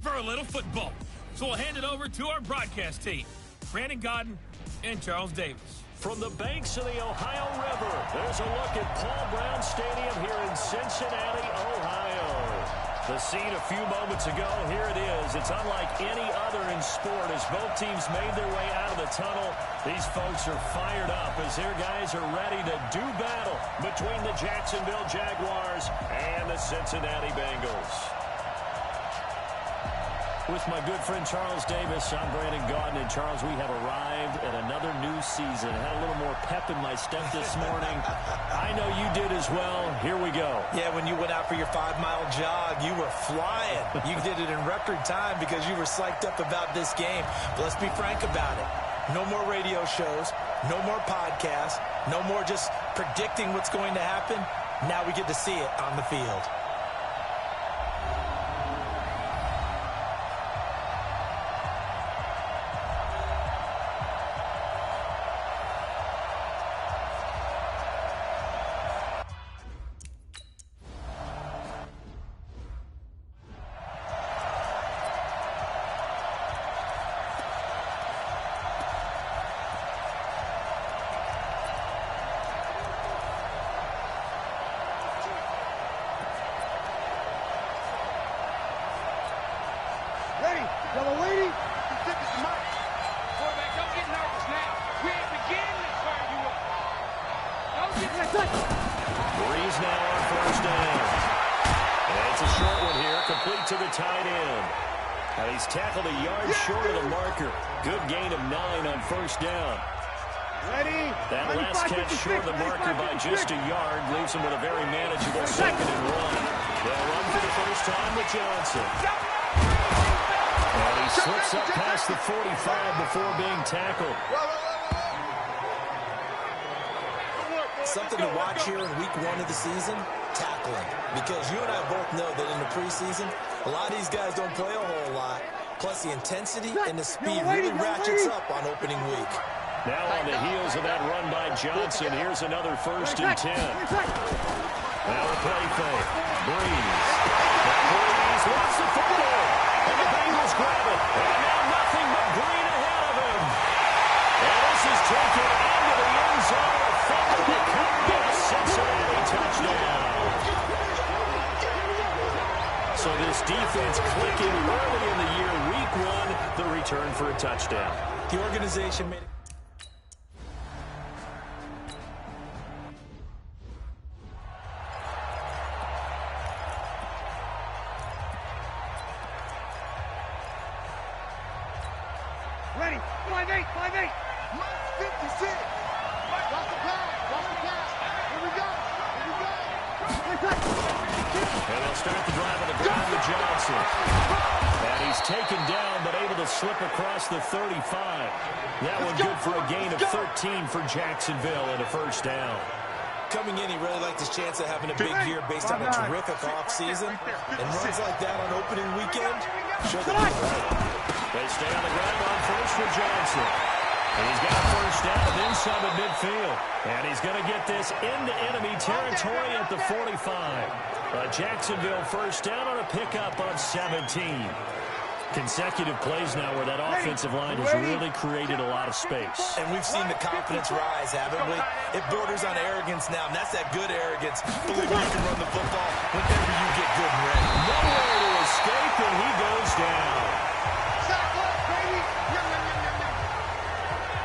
for a little football. So we'll hand it over to our broadcast team, Brandon Godden and Charles Davis. From the banks of the Ohio River, there's a look at Paul Brown Stadium here in Cincinnati, Ohio. The scene a few moments ago, here it is. It's unlike any other in sport as both teams made their way out of the tunnel. These folks are fired up as their guys are ready to do battle between the Jacksonville Jaguars and the Cincinnati Bengals. With my good friend Charles Davis, I'm Brandon Godden. And Charles, we have arrived at another new season. I had a little more pep in my step this morning. I know you did as well. Here we go. Yeah, when you went out for your 5-mile jog, you were flying. You did it in record time because you were psyched up about this game. But let's be frank about it. No more radio shows, no more podcasts, no more just predicting what's going to happen. Now we get to see it on the field. Yellow lady, you think it's mine. Quarterback, don't get nervous now. We ain't beginning to turn you up. Don't get nervous. Breeze now on first down. And it's a short one here, complete to the tight end. And he's tackled a yard short of the marker. Good gain of 9 on first down. Ready? That last catch short of the marker by just a yard leaves him with a very manageable 2nd and 1. They'll run for the first time with Johnson. And he slips up past the 45 before being tackled. Something to watch here in week 1 of the season, tackling. Because you and I both know that in the preseason, a lot of these guys don't play a whole lot. Plus the intensity and the speed really ratchets up on opening week. Now on the heels of that run by Johnson, here's another 1st and 10. Now a play fake. Breeze. Breeze wants the football. And the Bengals grab it. And now nothing but green ahead of him. And this is taken into the end zone. A fumble recovered and a Cincinnati touchdown. So this defense clicking early in the year. Week 1, the return for a touchdown. The organization made it. Ready? 5-8, 5-8. 56. Watch the pass. Watch the pass. Here we go. Here we go. And they'll start the drive on the ground with Johnson. And he's taken down, but able to slip across the 35. That one good for a gain of 13 for Jacksonville and a 1st down. Coming in, he really liked his chance of having a big year based on a terrific offseason. And runs like that on opening weekend, show that he's right. They stay on the ground on first with Johnson. And he's got a 1st down and then some at midfield. And he's going to get this into enemy territory at the 45. A Jacksonville 1st down on a pickup of 17. Consecutive plays now where that offensive line has really created a lot of space. And we've seen the confidence rise, haven't we? It borders on arrogance now, and that's that good arrogance. Believe you can run the football whenever you get good and ready. Nowhere to escape, and he goes down.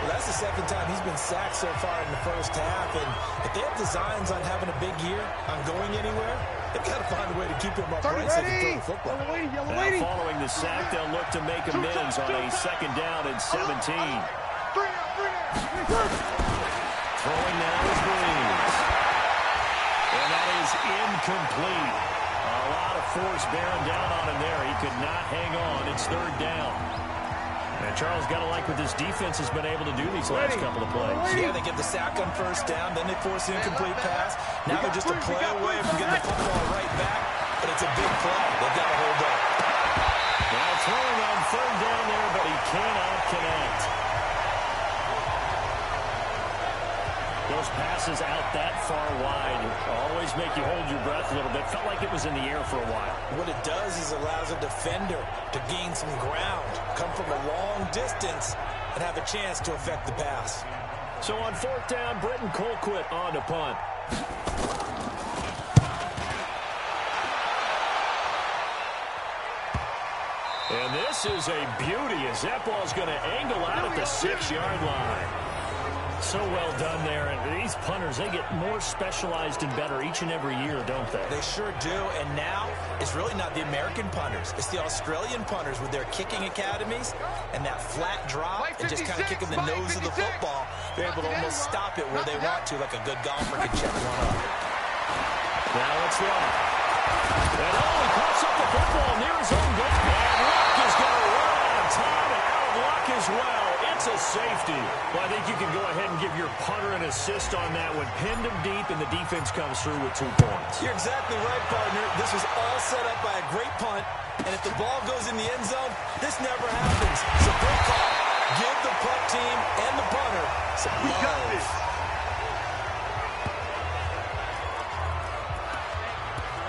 Well, that's the 2nd time he's been sacked so far in the 1st half, and if they have designs on having a big year, on going anywhere, they've got to find a way to keep him upright so they can throw the football. Now, following the sack, they'll look to make amends on a 2nd down and 17. Throwing now is Breeze. And that is incomplete. A lot of force bearing down on him there. He could not hang on. It's 3rd down. And Charles got to like what this defense has been able to do these last couple of plays. Yeah, they get the sack on 1st down, then they force the incomplete pass. Now they're just a play away from getting the football right back, but it's a big play. They've got to hold up. Now throwing on 3rd down there, but he cannot connect. The those passes out that far wide always make you hold your breath a little bit. Felt like it was in the air for a while. What it does is allows a defender to gain some ground, come from a long distance, and have a chance to affect the pass. So on fourth down, Britton Colquitt on to punt. And this is a beauty as that ball's going to angle out at the 6-yard line. So well done there. And these punters, they get more specialized and better each and every year, don't they? They sure do. And now it's really not the American punters. It's the Australian punters with their kicking academies and that flat drop and just kind of kicking the nose of the football. They're able to almost stop it where they want to, like a good golfer can check one up. Now it's Luck. And he pops up the football near his own goal. And Luck is going to run out of time and out of luck as well. It's a safety. Well, I think you can go ahead and give your punter an assist on that one. Pinned him deep, and the defense comes through with 2 points. You're exactly right, partner. This was all set up by a great punt, and if the ball goes in the end zone, this never happens. So great call. Give the punt team and the punter some love. We got this.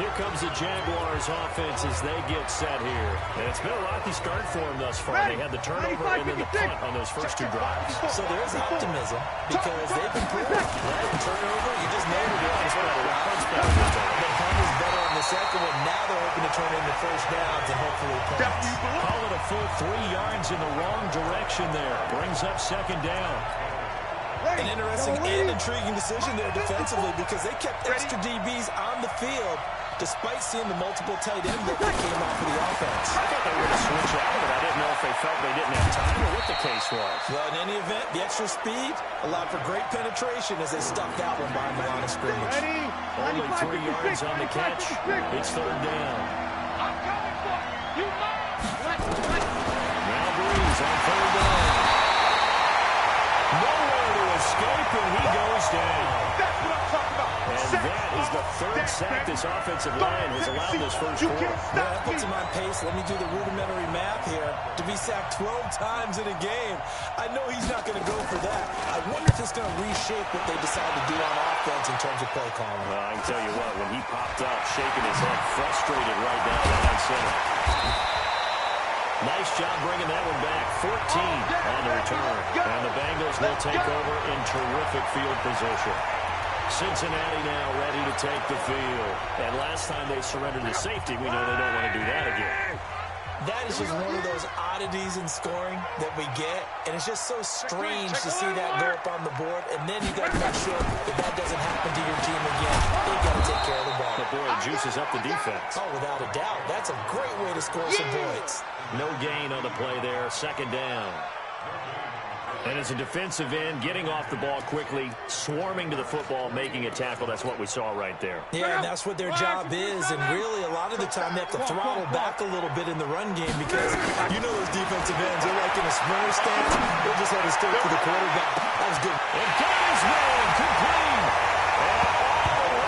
Here comes the Jaguars offense as they get set here. And it's been a rocky start for them thus far. They had the turnover and then the punt on those first 2 drives. So there is optimism because they've been proven. Right? Turnover, you just nailed it. It's better. The punt is better on the second one. Now they're hoping to turn into first downs and hopefully points. Call it a full 3 yards in the wrong direction there. Brings up second down. An interesting and intriguing decision there defensively because they kept extra DBs on the field despite seeing the multiple tight ends that came off of the offense. I thought they were going to switch out, but I didn't know if they felt they didn't have time or what the case was. Well, in any event, the extra speed allowed for great penetration as they stuck that one behind the line of scrimmage. Only 3 yards on the catch. It's third down. Now Breeze on third down. Nowhere to escape, and he goes down. And that is the third sack this offensive line has allowed this first quarter. Yeah, that puts him on pace. Let me do the rudimentary math here. To be sacked 12 times in a game, I know he's not going to go for that. I wonder if it's going to reshape what they decide to do on offense in terms of play calling. Well, I can tell you what, when he popped up, shaking his head, frustrated right now on center. Nice job bringing that one back. 14 on the return. And the Bengals will take over in terrific field position. Cincinnati now ready to take the field. And last time they surrendered the safety, we know they don't want to do that again. That is just one of those oddities in scoring that we get. And it's just so strange to see that go up on the board. And then you got to make sure that that doesn't happen to your team again. They got to take care of the ball. But boy, it juices up the defense. Oh, without a doubt. That's a great way to score some points. No gain on the play there. Second down. And as a defensive end, getting off the ball quickly, swarming to the football, making a tackle. That's what we saw right there. Yeah, and that's what their job is. And really, a lot of the time, they have to throttle back a little bit in the run game because you know those defensive ends, they're like in a sprinter stance. They'll just let it straight to the quarterback. That was good. And got his man complete. And all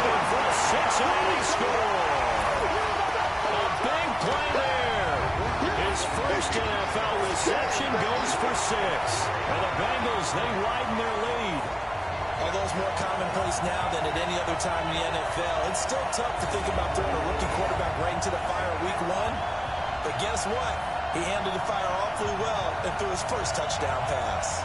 in for a Cincinnati score. A big play there. His first NFL reception goes for 6. And the Bengals, they widen their lead. Although it's more commonplace now than at any other time in the NFL, it's still tough to think about throwing a rookie quarterback right into the fire week 1. But guess what? He handled the fire awfully well and threw his first touchdown pass.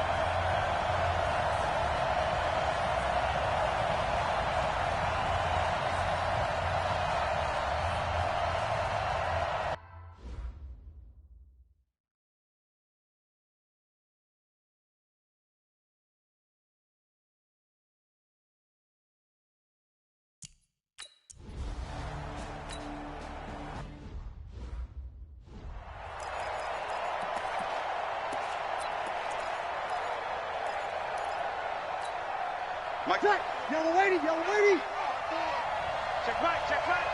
Mike, yellow lady, yellow lady. Check right, check right.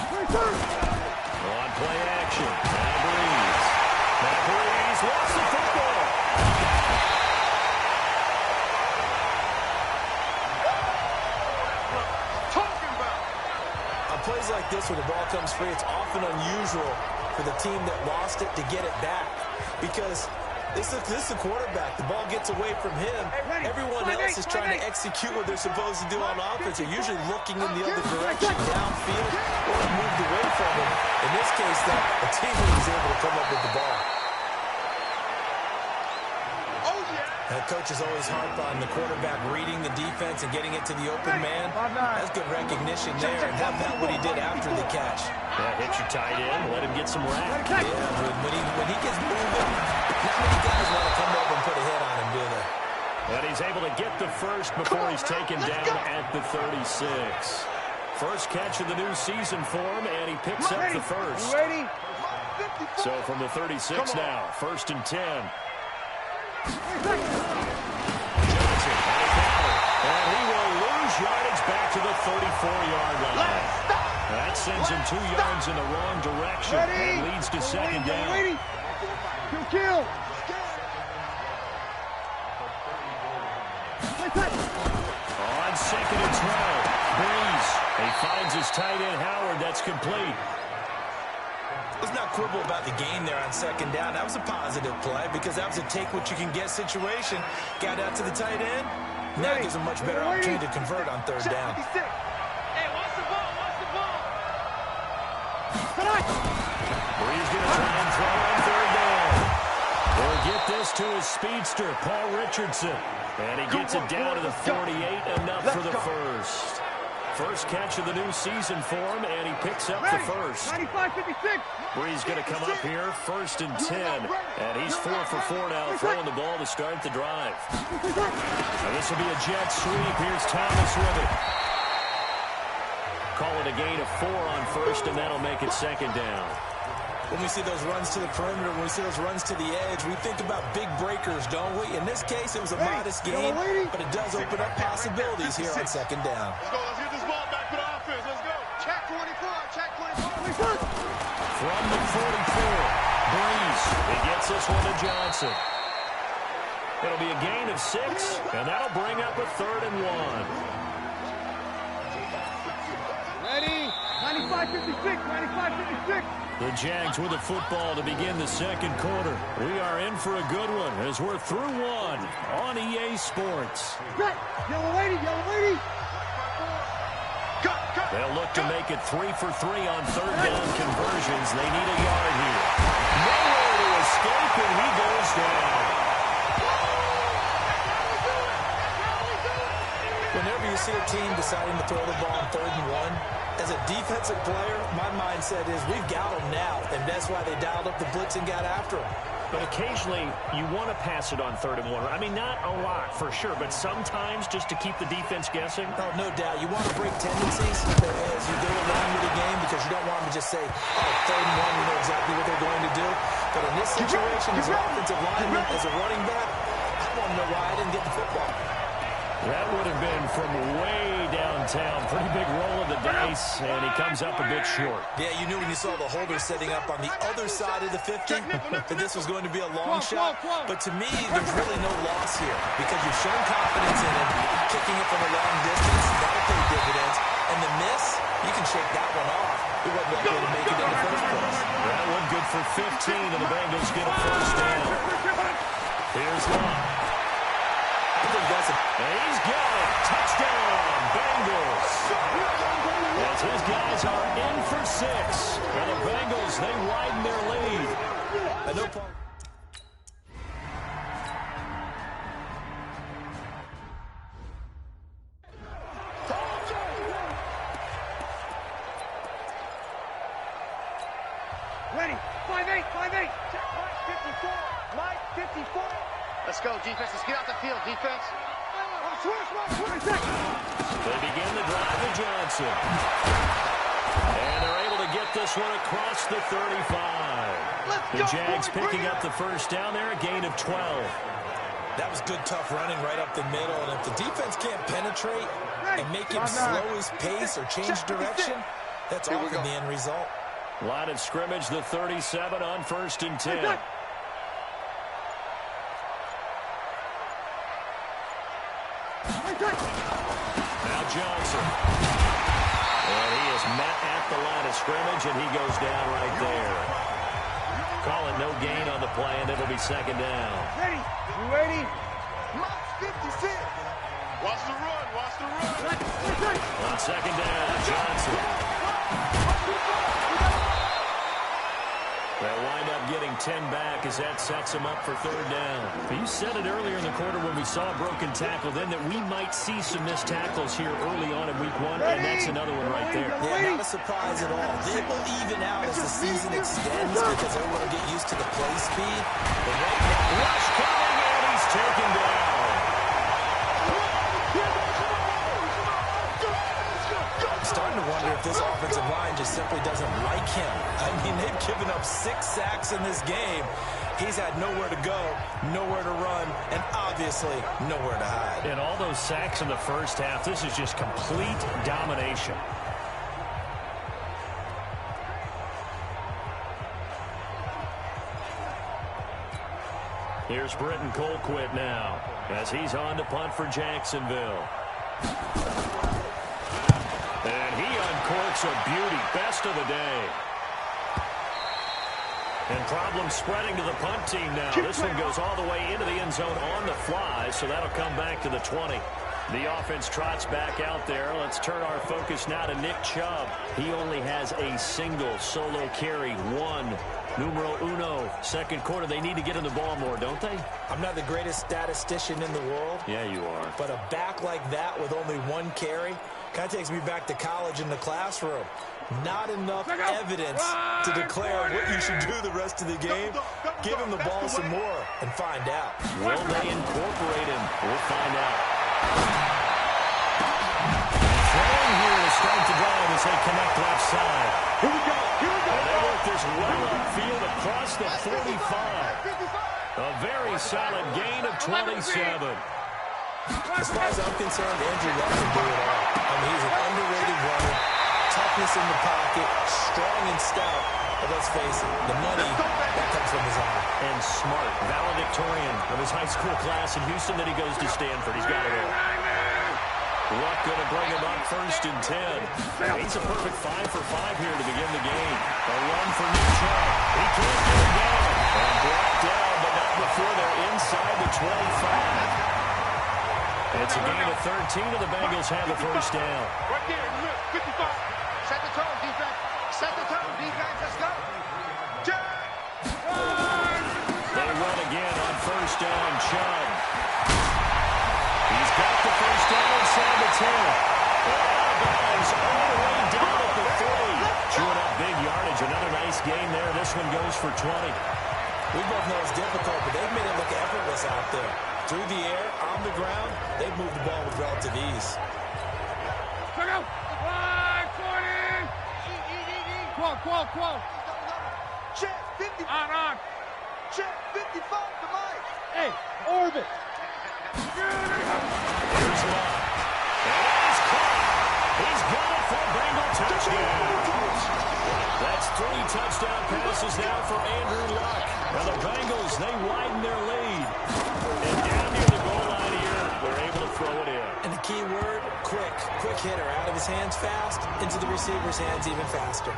On play action. Now Breeze. Now Breeze lost the football. Talking about. On plays like this where the ball comes free, it's often unusual for the team that lost it to get it back because This is the quarterback. The ball gets away from him. Everyone else is trying to execute what they're supposed to do on offense. They're usually looking in the other direction, downfield, or moved away from him. In this case, though, a teammate is able to come up with the ball. And the coaches always harp on the quarterback reading the defense and getting it to the open man. That's good recognition there, and how about what he did after the catch? Yeah, hit your tight end, let him get some rap. Yeah, when he gets moving, not many guys want to come over and put a hit on him, do they? And he's able to get the first before he's taken down at the 36. First catch of the new season for him, and he picks up the first. So from the 36 now, 1st and 10. Johnson on a counter, and he will lose yardage back to the 34-yard line. That sends him 2 yards in the wrong direction and leads to second down. Kill. On 2nd and 12, Breeze. He finds his tight end Howard. That's complete. Let's not quibble about the gain there on 2nd down. That was a positive play because that was a take-what-you-can-get situation. Got out to the tight end. Now it gives a much better opportunity to convert on 3rd down. Hey, watch the ball. Breeze going to try and throw on 3rd down. He'll get this to his speedster, Paul Richardson. And he gets it down to the 48, enough for the first. First catch of the new season for him, and he picks up the first. 95-56. Breeze going to come up here, 1st and 10. And he's 4 for 4 now, throwing the ball to start the drive. Now this will be a jet sweep. Here's Thomas with it. Call it a gain of 4 on 1st, and that'll make it 2nd down. When we see those runs to the perimeter, when we see those runs to the edge, we think about big breakers, don't we? In this case, it was a modest gain, but it does open up possibilities here on 2nd down. Let's go. Let's get this ball back to the offense. Let's go. Check 24. From the 44, Breeze. He gets this one to Johnson. It'll be a gain of 6, and that'll bring up a 3rd and 1. Ready? 95-56. The Jags with the football to begin the 2nd quarter. We are in for a good one as we're through 1 on EA Sports. Yellow lady. They'll look to make it 3 for 3 on 3rd down conversions. They need a yard here. Nowhere to escape, and he goes down. Whenever you see a team deciding to throw the ball on 3rd and 1, as a defensive player, my mindset is we've got them now, and that's why they dialed up the blitz and got after them. But occasionally, you want to pass it on 3rd and 1. I mean, not a lot, for sure, but sometimes just to keep the defense guessing. Oh, no doubt. You want to break tendencies as you go along with the game because you don't want them to just say, oh, 3rd and 1, we know exactly what they're going to do. But in this situation, as an offensive lineman, as a running back, I want to know why I didn't get the football. That would have been from way downtown. Pretty big roll of the dice, and he comes up a bit short. Yeah, you knew when you saw the holder setting up on the other side of the 50 that this was going to be a long shot. But to me, there's really no loss here because you've shown confidence in him, kicking it from a long distance. That'll pay dividends. And the miss, you can shake that one off. It wasn't that way to make it in the first place. That one good for 15, and the Bengals get a 1st down. Here's Long. I think that's and he's got it. Touchdown, Bengals. As his guys are in for 6. And the Bengals, they widen their lead. Ready? 5-8. Mike 54. Let's go, defense. Let's get out the field, defense. They begin the drive to Johnson. And they're able to get this one across the 35. The Jags picking up the 1st down there, a gain of 12. That was good, tough running right up the middle. And if the defense can't penetrate and make him slow his pace or change direction, that's often the end result. Line of scrimmage, the 37 on 1st and 10. Now Johnson. And he is met at the line of scrimmage, and he goes down right there. call it no gain on the play, and it'll be second down. Ready? You ready? Mark 56. Watch the run. Watch the run. On second down, Johnson. They'll wind up getting 10 back as that sets them up for third down. You said it earlier in the quarter when we saw a broken tackle then that we might see some missed tackles here early on in week 1, and that's another one right there. Yeah, not a surprise at all. They will even out as the season extends because everyone will get used to the play speed. But right now, rush coming, and he's taken down. Starting to wonder if this offensive line just simply doesn't like him. I mean, they've given up 6 sacks in this game. He's had nowhere to go, nowhere to run, and obviously nowhere to hide. And all those sacks in the first half, this is just complete domination. Here's Britton Colquitt now as he's on to punt for Jacksonville. And he uncorks a beauty. Best of the day. And problem spreading to the punt team now. This one goes all the way into the end zone on the fly, so that'll come back to the 20. The offense trots back out there. Let's turn our focus now to Nick Chubb. He only has a single solo carry, numero uno. Second quarter, they need to get in the ball more, don't they? I'm not the greatest statistician in the world. Yeah, you are. But a back like that with only 1 carry kind of takes me back to college in the classroom. Not enough evidence to declare what you should do the rest of the game. Give him the ball some more and find out. Will they incorporate him? We'll find out. Throwing here to start the drive as they connect left side. Here we go. And they work this well upfield across the 45. A very solid gain of 27. As far as I'm concerned, Andrew Luck can do it all. I mean, he's an underrated runner. Toughness in the pocket, strong and stout. But let's face it, the money, that comes from his arm. And smart, valedictorian of his high school class in Houston. Then he goes to Stanford. He's got it all. Luck going to bring him up 1st and 10. He's a perfect 5 for 5 here to begin the game. A run for Nick Chubb. He can't get it down. And brought down, but not before they're inside the 25. It's a gain of 13, and the Bengals have the first down. Right there, look, 55. Set the tone, defense. Set the tone, defense. Let's go. They run again on 1st down, Chubb. He's got the first down inside the 10. Guys, all the way down at the 3. Chewing up big yardage. Another nice gain there. This one goes for 20. We both know it's difficult, but they've made it look effortless out there. Through the air, on the ground, they've moved the ball with relative ease. Check out. 540. Qual. Check 50. On. Check 55 to Mike. Hey, orbit. Here's Luck. And he's caught. He's got it for a Bengal touchdown. That's 3 touchdown passes now for Andrew Luck. Now the Bengals, they widen their lead. And down near the goal line here, they're able to throw it in. And the key word, quick. Quick hitter. Out of his hands fast, into the receiver's hands even faster.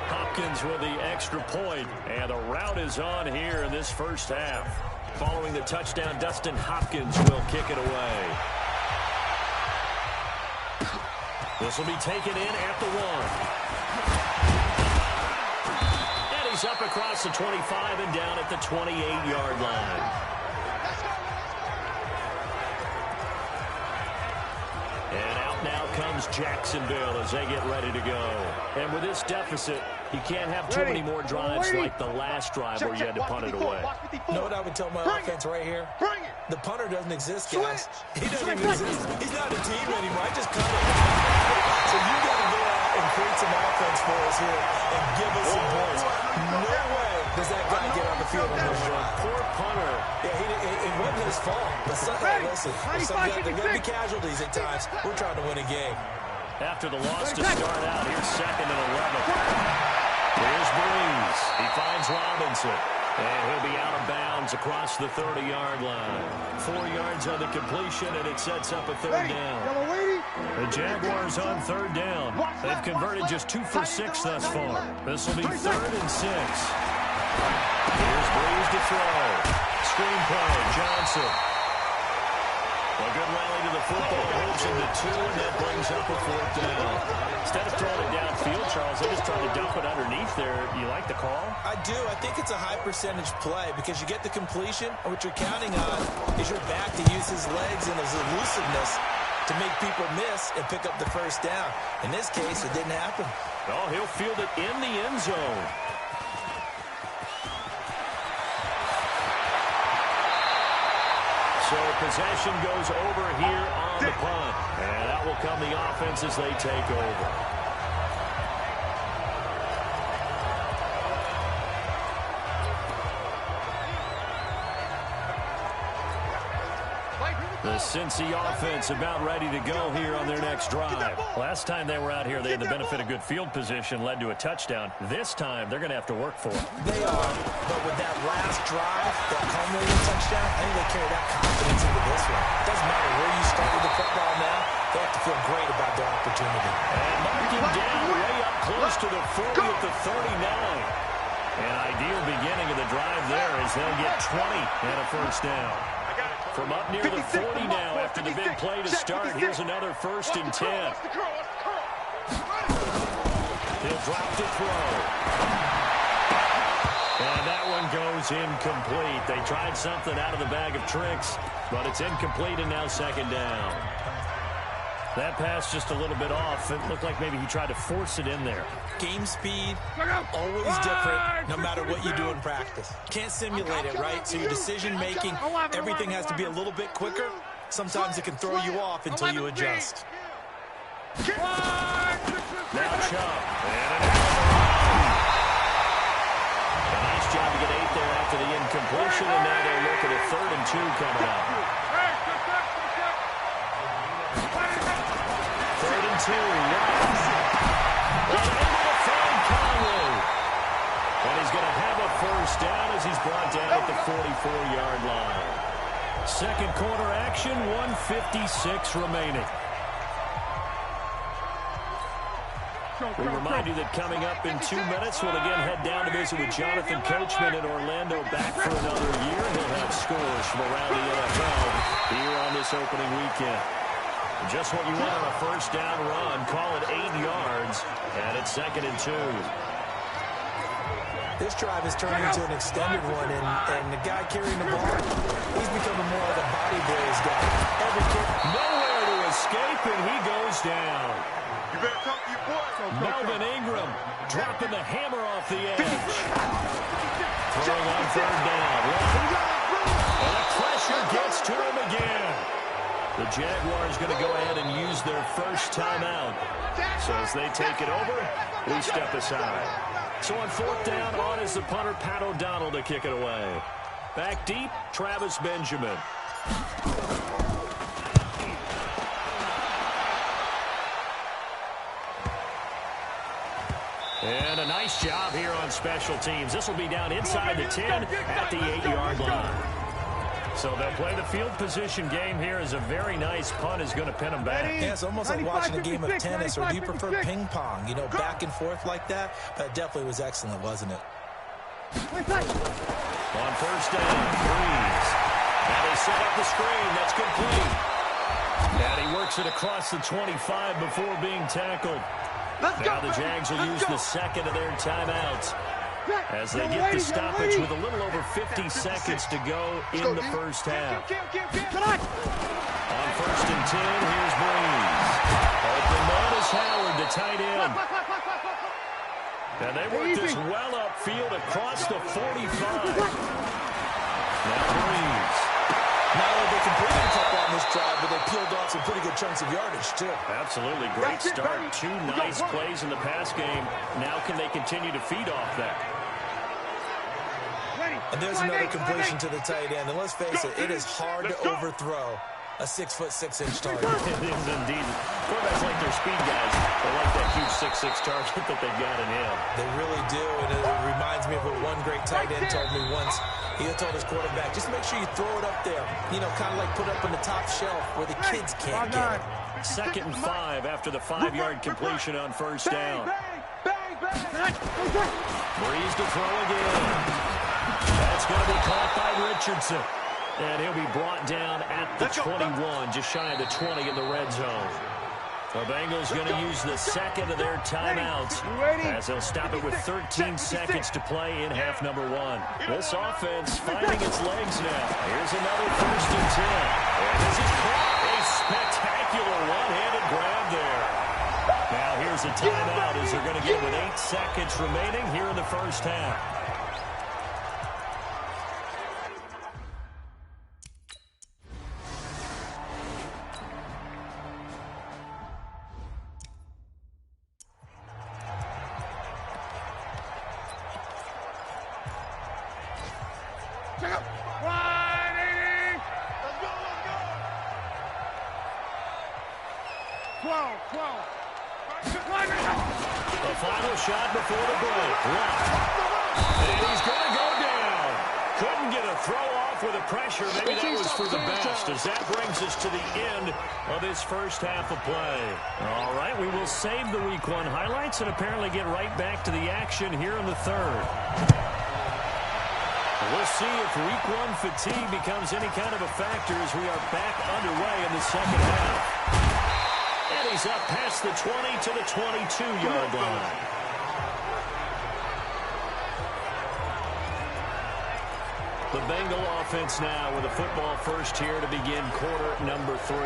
Hopkins with the extra point, and the route is on here in this first half. Following the touchdown, Dustin Hopkins will kick it away. This will be taken in at the 1. And he's up across the 25 and down at the 28-yard line. And out now comes Jacksonville as they get ready to go. And with this deficit, you can't have too many more drives like the last drive where you had to punt it away. You know what I would tell my offense right here? Bring it. The punter doesn't exist, guys. He doesn't even exist. He's not a team anymore. I just cut it. So you got to go out and create some offense for us here and give us some points. No way does that guy get on the field on this drive. Poor punter. Yeah, it wasn't his fault. But listen, there are going to be casualties at times. We're trying to win a game. After the loss to start out, here's 2nd and 11. Here's Breeze. He finds Robinson. And he'll be out of bounds across the 30-yard line. 4 yards on the completion, and it sets up a 3rd down. The Jaguars on 3rd down. They've converted just 2 for 6 thus far. This will be 3rd and 6. Here's Breeze to throw. Screenplay, Johnson. A good rally to the football, holds him to 2, and that brings up a 4th down. Instead of throwing it downfield, Charles, they just tried to dump it underneath there. You like the call? I do. I think it's a high-percentage play because you get the completion, and what you're counting on is your back to use his legs and his elusiveness to make people miss and pick up the 1st down. In this case, it didn't happen. Oh, he'll field it in the end zone. So possession goes over here on the punt. And that will come the offense as they take over. The Cincy offense about ready to go here on their next drive. Last time they were out here, they had the benefit of good field position, led to a touchdown. This time, they're going to have to work for it. They are, but with that last drive, that culminating touchdown, I think they carry that confidence into this one. It doesn't matter where you started the football now. They have to feel great about their opportunity. And marking down way up close to the 40 at the 39. An ideal beginning of the drive there as they'll get 20 and a 1st down. From up near the 40 now after the big play to start. Here's another 1st and 10. He'll drop to throw. And that one goes incomplete. They tried something out of the bag of tricks, but it's incomplete and now 2nd down. That pass just a little bit off. It looked like maybe he tried to force it in there. Game speed, always different, no matter what you do in practice. Can't simulate it, right? So your decision-making, everything has to be a little bit quicker. Sometimes it can throw you off until you adjust. Now Chubb. And a nice job to get 8 there after the incompletion, and now they'll look at a 3rd and 2 coming up. 3rd and 2, able to find Conley. And he's going to have a 1st down as he's brought down at the 44-yard line. 2nd quarter action, 1:56 remaining. We remind you that coming up in 2 minutes, we'll again head down to visit with Jonathan Coachman in Orlando, back for another year. He'll have scores from around the NFL here on this opening weekend. Just what you want on a 1st down run. Call it 8 yards, and it's 2nd and 2. This drive is turning into an extended one, and the guy carrying the ball, he's becoming more of a body blaze guy. Every kick, nowhere to escape, and he goes down. You better talk to your boy. Melvin Ingram dropping the hammer off the edge. Throwing on 3rd down. And the pressure gets to him again. The Jaguars going to go ahead and use their 1st timeout. So as they take it over, we step aside. So on 4th down, on is the punter, Pat O'Donnell, to kick it away. Back deep, Travis Benjamin. And a nice job here on special teams. This will be down inside the 10 at the 8-yard line. So they'll play the field position game here as a very nice punt is going to pin them back. Yeah, it's almost like watching a game of tennis, or do you prefer ping pong? You know, back and forth like that? That definitely was excellent, wasn't it? On 1st down, Breeze. And they set up the screen. That's complete. And he works it across the 25 before being tackled. Now the Jags will use the 2nd of their timeouts as they get the stoppage with a little over 50 seconds to go in the 1st half. On 1st and 10, here's Breeze. Open man is Howard, the tight end. And they work this well upfield across the 45. Now Breeze. Not only they completed a couple on this drive, but they peeled off some pretty good chunks of yardage, too. Absolutely. Great start. 2 nice plays in the pass game. Now can they continue to feed off that? And there's another completion to the tight end. And let's face it, it is hard to overthrow a 6'6" target. It is indeed. Quarterbacks like their speed guys. They like that huge 6'6" target that they've got in him. They really do, and it reminds me of what one great tight end told me once. He had told his quarterback, just make sure you throw it up there. You know, kind of like put up on the top shelf where the kids can't get it. 2nd and 5 after the 5-yard completion on 1st down. Breeze to throw again. That's going to be caught by Richardson. And he'll be brought down at the 21, just shy of the 20 in the red zone. The Bengals going to use the second of their timeouts as they'll stop it with 13 seconds to play in half number 1. This offense finding its legs now. Here's another 1st and 10. And this is caught. A spectacular one-handed grab there. Now here's a timeout as they're going to get with 8 seconds remaining here in the first half. Check up. 180. Let's go, let's go. 12. The final shot before the break. And he's going to go down. Couldn't get a throw off with the pressure. Maybe that was for the best, as that brings us to the end of this first half of play. All right, we will save the Week 1 highlights and apparently get right back to the action here in the third. We'll see if Week 1 fatigue becomes any kind of a factor as we are back underway in the second half. And he's up past the 20 to the 22-yard line. The Bengal offense now with a football first here to begin quarter number 3.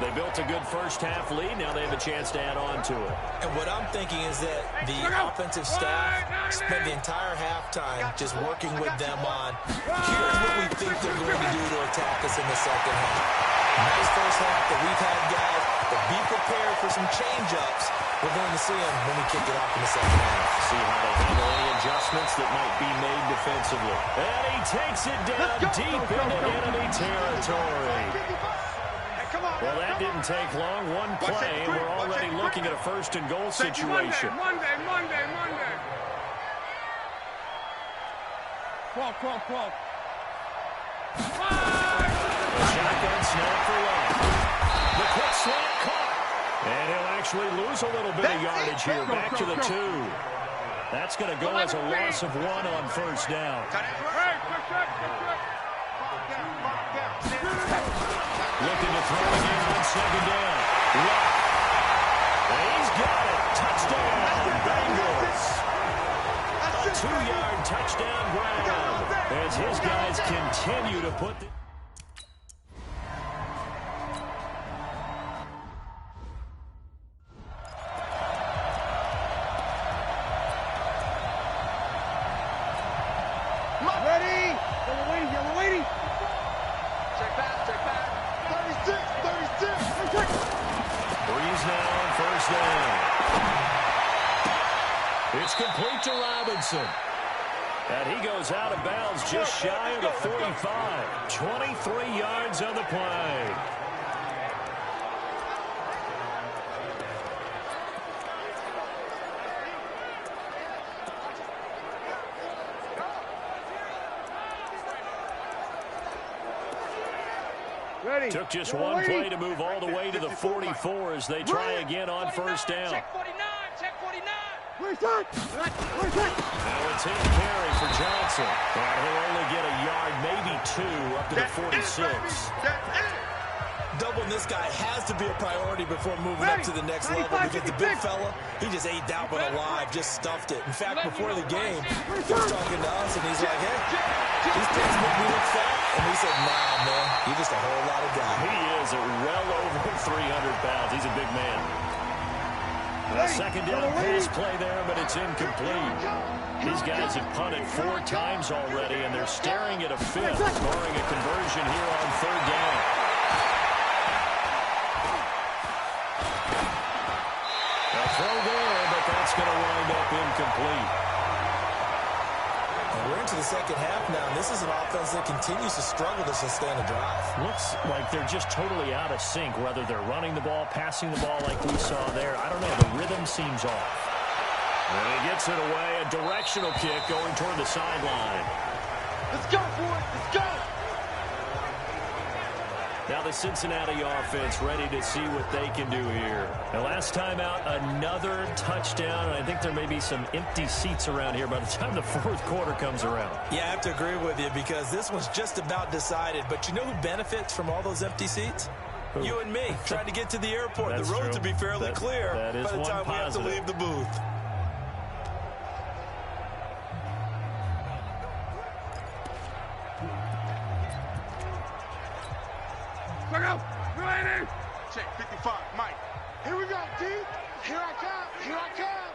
They built a good first half lead. Now they have a chance to add on to it. And what I'm thinking is that the offensive staff spent the entire halftime just working with them on, here's what we think they're going to do to attack us in the second half. Nice first half that we've had, guys, but be prepared for some change-ups. We're going to see them when we kick it off in the second half. See how they handle any adjustments that might be made defensively. And he takes it down deep into enemy territory. Well, that didn't take long. One play, and we're already looking at a 1st and goal situation. Monday. 12. The shotgun snap for Love. The quick slant caught. And he'll actually lose a little bit of yardage here. Back to the 2. That's going to go as a loss of 1 on 1st down. Looking to throw again on 2nd down. And he's got it. Touchdown, Bengals. A 2-yard touchdown grab as his guys continue to put the... Yellow lady. Check back. 36. Breeze now on 1st down. It's complete to Robinson. And he goes out of bounds just shy of the 45. 23 yards on the play. Ready. Took just one play to move all the way to the 44 as they try again on 1st down. Check 49. Now it's in carry for Johnson. And he'll only get a yard, maybe 2, up to the 46. Doubling this guy has to be a priority before moving up to the next level, because the big fella, he just ate that one alive, just stuffed it. In fact, before the game, he was talking to us, and he's like, hey, these things make me look fat. And we said, nah, man, you're just a whole lot of guy. He is well over 300 pounds. He's a big man. A 2nd down pass play there, but it's incomplete. These guys have punted 4 times already, and they're staring at a 5th, barring a conversion here on 3rd down. A throw there, but that's going to wind up incomplete. And we're into the second half now, and this is an offense that continues to struggle to sustain a drive. Looks like they're just totally out of sync, whether they're running the ball, passing the ball like we saw there. I don't know. The rhythm seems off. And he gets it away. A directional kick going toward the sideline. Let's go, boys. Let's go. Now the Cincinnati offense ready to see what they can do here. And last time out, another touchdown. And I think there may be some empty seats around here by the time the fourth quarter comes around. Yeah, I have to agree with you because this one's just about decided. But you know who benefits from all those empty seats? Who? You and me, trying to get to the airport. The road to be fairly clear by the time we have to leave the booth. Look out! Ready! Check 55, Mike. Here we go, D. Here I come. Here I come.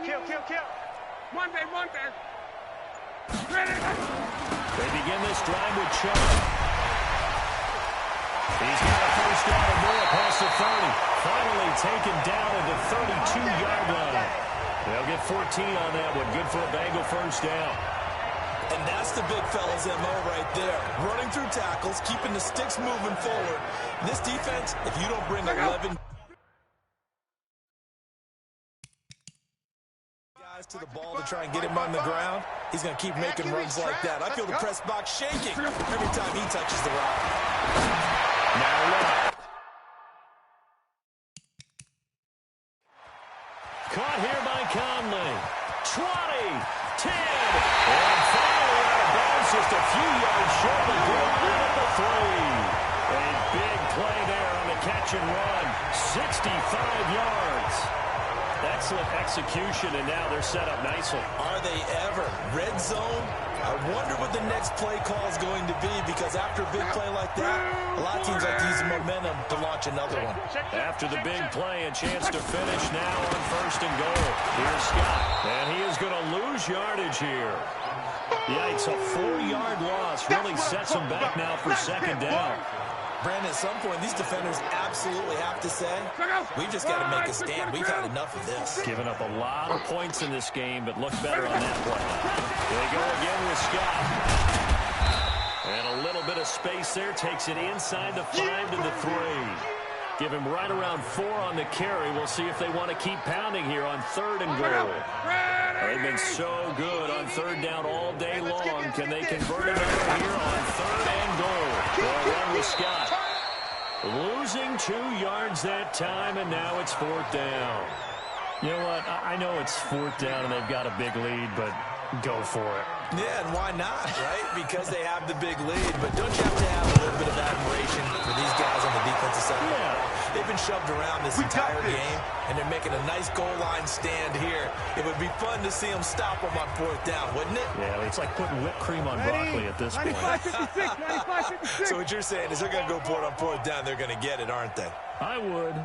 Kill, kill, kill. Monday. Ready! They begin this drive with Chubb. He's got a first down and more past the 30. Finally taken down at the 32-yard line. They'll get 14 on that one. Good for a Bengal first down. And that's the big fella's MO right there. Running through tackles, keeping the sticks moving forward. This defense, if you don't bring 11 guys to the ball to try and get him on the ground, he's going to keep making runs like that. I feel the press box shaking every time he touches the rock. Now look. Caught here by Conley. 20. 10, and finally out of bounds, just a few yards short of going in at the 3. A big play there on the catch and run, 65 yards. Excellent execution, and now they're set up nicely. Are they ever? Red zone? I wonder what the next play call is going to be, because after a big play like that, a lot of teams like to use the momentum to launch another one. After the big play, a chance to finish now on first and goal. Here's Scott, and he is going to lose yardage here. Yikes, a 4-yard loss really sets him back now for second down. Brandon, at some point, these defenders absolutely have to say, we've just got to make a stand. We've had enough of this. Giving up a lot of points in this game, but look better on that play. They go again with Scott. And a little bit of space there. Takes it inside the 5 to the 3. Give him right around 4 on the carry. We'll see if they want to keep pounding here on third and goal. They've been so good on third down all day long. Can they convert another here on third and goal? They'll run with Scott. Losing 2 yards that time, and now it's fourth down. You know what? I know it's fourth down, and they've got a big lead, but go for it. Yeah, and why not, right? Because they have the big lead. But don't you have to have a little bit of admiration for these guys on the defensive side? Yeah. They've been shoved around this entire game, and they're making a nice goal line stand here. It would be fun to see them stop them on fourth down, wouldn't it? Yeah, it's like putting whipped cream on broccoli at this point. 95-56. So what you're saying is they're going to go for it on fourth down. They're going to get it, aren't they? I would.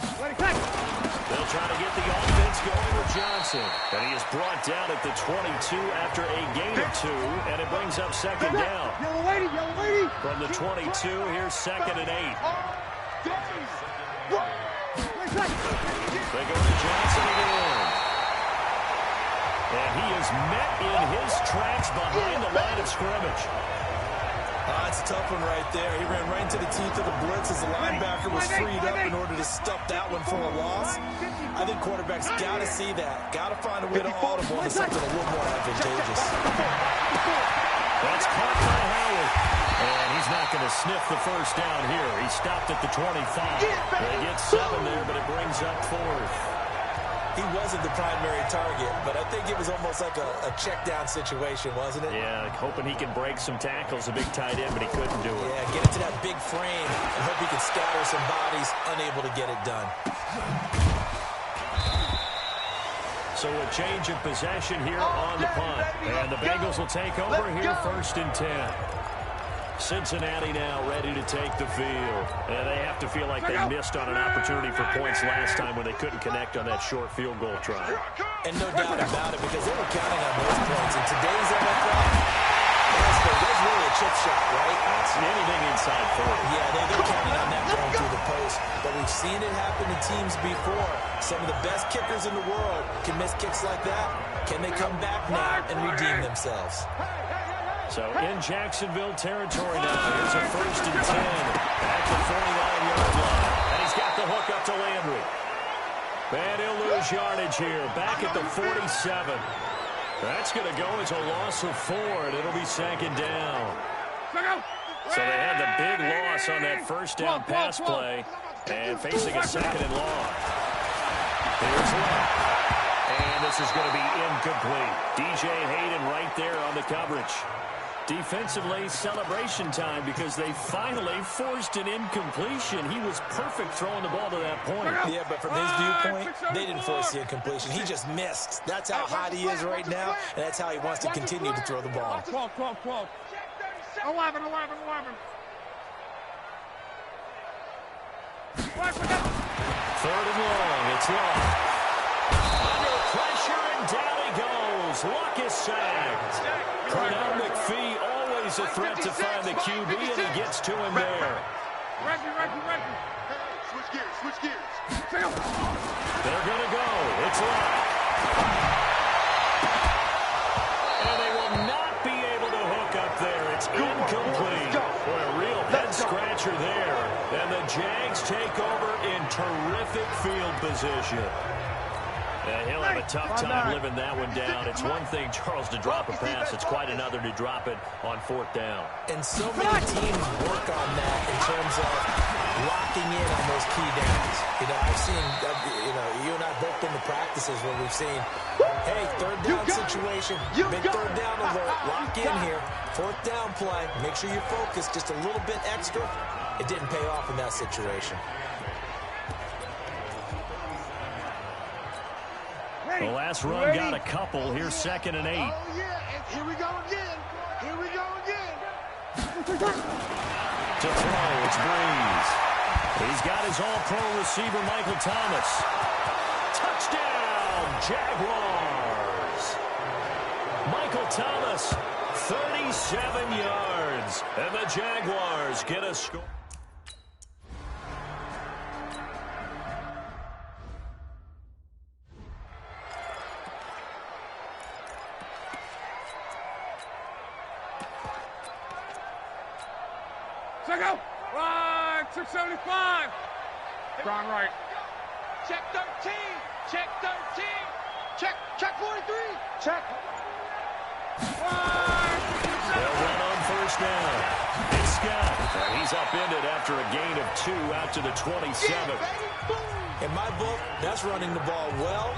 They'll try to get the offense going with Johnson. And he is brought down at the 22 after a gain of 2, and it brings up second down. Yellow lady. From the 22, here's second and 8. They go to Johnson again. And he is met in his tracks behind the line of scrimmage. That's a tough one right there. He ran right into the teeth of the blitz as the linebacker was freed up in order to stuff that one for a loss. I think quarterbacks got to see that. Got to find a way to audible into something a little more advantageous. That's caught by Howard. And he's not going to sniff the first down here. He stopped at the 25. They get 7 there, but it brings up 4th. He wasn't the primary target, but I think it was almost like a check-down situation, wasn't it? Yeah, hoping he can break some tackles, a big tight end, but he couldn't do it. Yeah, get into that big frame and hope he can scatter some bodies, unable to get it done. So a change of possession here on the punt. And the Bengals will take over here first and 10. Cincinnati now ready to take the field. And they have to feel like they missed on an opportunity for points last time when they couldn't connect on that short field goal try. And no doubt about it, because they were counting on those points. In today's NFL, that's really a chip shot, right? That's anything inside 40. Yeah, they're counting on that going through the post. But we've seen it happen to teams before. Some of the best kickers in the world can miss kicks like that. Can they come back now and redeem themselves? So in Jacksonville territory now, here's a first and 10 at the 49-yard line. And he's got the hook up to Landry. And he'll lose yardage here, back at the 47. That's going to go as a loss of 4, and it'll be second down. So they had the big loss on that first down pass play, and facing a second and long. Here's one. And this is going to be incomplete. DJ Hayden right there on the coverage. Defensively, celebration time because they finally forced an incompletion. He was perfect throwing the ball to that point. Yeah, but from his viewpoint, they didn't force the incompletion. He just missed. That's how hot he is right now, and that's how he wants to continue to throw the ball. 12. 11. Third and long. It's Luck. Under pressure, and down he goes. Luck is sacked. Pernell McPhee, always a threat to find the QB, and he gets to him there. Reggie. Switch gears. They're going to go. It's Luck. And they will not be able to hook up there. It's incomplete. Boy, a real head-scratcher there. And the Jags take over in terrific field position. He'll have a tough time living that one down. It's one thing, Charles, to drop a pass. It's quite another to drop it on fourth down. And so many teams work on that in terms of locking in on those key downs. I've seen, you and I both been to practices where we've seen, hey, third down situation, big third down alert, lock in here, fourth down play, make sure you're focused just a little bit extra. It didn't pay off in that situation. The last run got a couple. Here's 2nd and 8. Oh, yeah, and here we go again. To throw, it's Breeze. He's got his all-pro receiver, Michael Thomas. Touchdown, Jaguars. Michael Thomas, 37 yards. And the Jaguars get a score. Right, 675. Brown right. Check 13. Check 43. Check. They'll run on first down. It's Scott. He's upended after a gain of 2 out to the 27. In my book, that's running the ball well,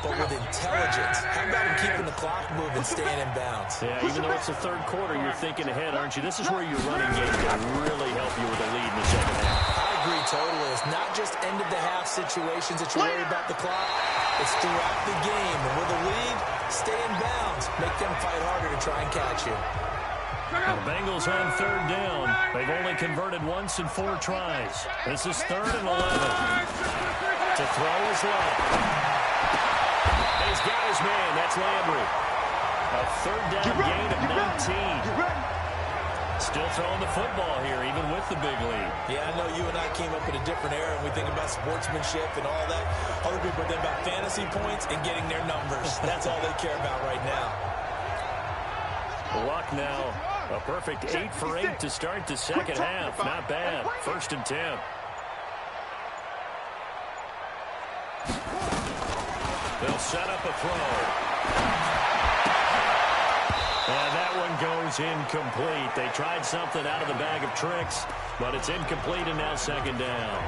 but with intelligence. How about him keeping the clock moving, staying in bounds? Yeah, even though it's the third quarter, you're thinking ahead, aren't you? This is where your running game can really help you with a lead in the second half. I agree totally. It's not just end-of-the-half situations that you worry about the clock. It's throughout the game. And with a lead, stay in bounds. Make them fight harder to try and catch you. The Bengals on third down. They've only converted once in 4 tries. This is 3rd and 11. To throw is Luck. He's got his man. That's Landry. A third down gain of 19. Still throwing the football here, even with the big lead. Yeah, I know you and I came up in a different era, and we think about sportsmanship and all that. Other people think about fantasy points and getting their numbers. That's all they care about right now. Luck now. A perfect 8 for 8 to start the second half. Not bad. 1st and 10. They'll set up a throw. And that one goes incomplete. They tried something out of the bag of tricks, but it's incomplete and now 2nd down.